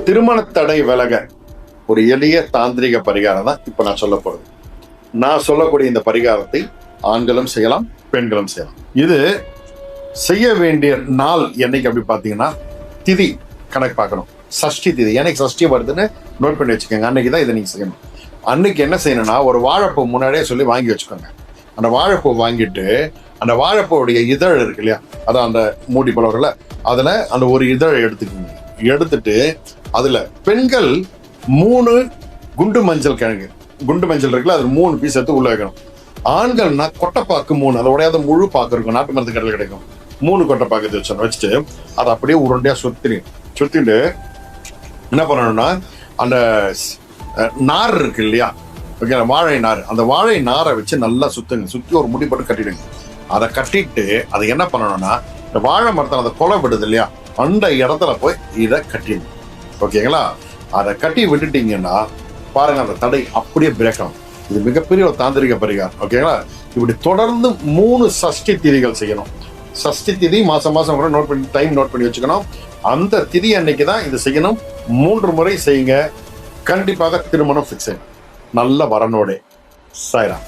திருமண தடை விலக ஒரு எளிய தாந்திரிக பரிகாரம் தான் இப்ப நான் சொல்ல போறது. நான் சொல்லக்கூடிய இந்த பரிகாரத்தை ஆண்களும் செய்யலாம், பெண்களும் செய்யலாம். இது செய்ய வேண்டிய நாள் என்னைக்கு அப்படி பாத்தீங்கன்னா, திதி கணக்கு பார்க்கணும். சஷ்டி திதி எனக்கு சஷ்டி வருதுன்னு நோட் பண்ணி வச்சுக்கோங்க. அன்னைக்கு தான் இதை நீங்க செய்யணும். அன்னைக்கு என்ன செய்யணும்னா, ஒரு வாழைப்பூ முன்னாடியே சொல்லி வாங்கி வச்சுக்கோங்க. அந்த வாழைப்பூ வாங்கிட்டு அந்த வாழைப்பூடைய இதழ் இருக்கு இல்லையா, அதான் அந்த மூடி பழவர்ல, அதுல அந்த ஒரு இதழை எடுத்துக்கோங்க. எடுத்துட்டு அதுல பெண்கள் 3 குண்டு மஞ்சள் கிழங்கு, குண்டு மஞ்சள் இருக்குல்ல, அது 3 பீஸ் எடுத்து உள்ள வைக்கணும். ஆண்கள்னா கொட்டைப்பாக்கு 3, அதை உடையாத முழு பாக்கு இருக்கும், நாட்டு மருந்து கடையில் கிடைக்கும். 3 கொட்டைப்பாக்கு வச்சுட்டு அதை அப்படியே உருண்டையா சுத்திட்டு என்ன பண்ணணும்னா, அந்த நார் இருக்கு இல்லையா, ஓகே, வாழை நார், அந்த வாழை நாரை வச்சு நல்லா சுத்தி ஒரு முடி போட்டு கட்டிடுங்க. அதை கட்டிட்டு அதை என்ன பண்ணணும்னா, இந்த வாழை மரத்தில் அந்த கொலை விடுது இல்லையா, அந்த இடத்துல போய் இதை கட்டிடணும். ஓகேங்களா? அதை கட்டி விட்டுட்டீங்கன்னா பாருங்க, அந்த தடை அப்படியே பிரேக் ஆகும். இது மிகப்பெரிய ஒரு தாந்திரிக பரிகாரம். ஓகேங்களா? இப்படி தொடர்ந்து 3 சஷ்டி திதிகள் செய்யணும். சஷ்டி திதி மாசம் கூட நோட் பண்ணி, டைம் நோட் பண்ணி வச்சுக்கணும். அந்த திதி அன்னைக்கு தான் இது செய்யணும். 3 முறை செய்யுங்க. கண்டிப்பாக திருமணம் ஃபிக்ஸ் ஆகும். நல்ல வரனோட. சாய்ராம்.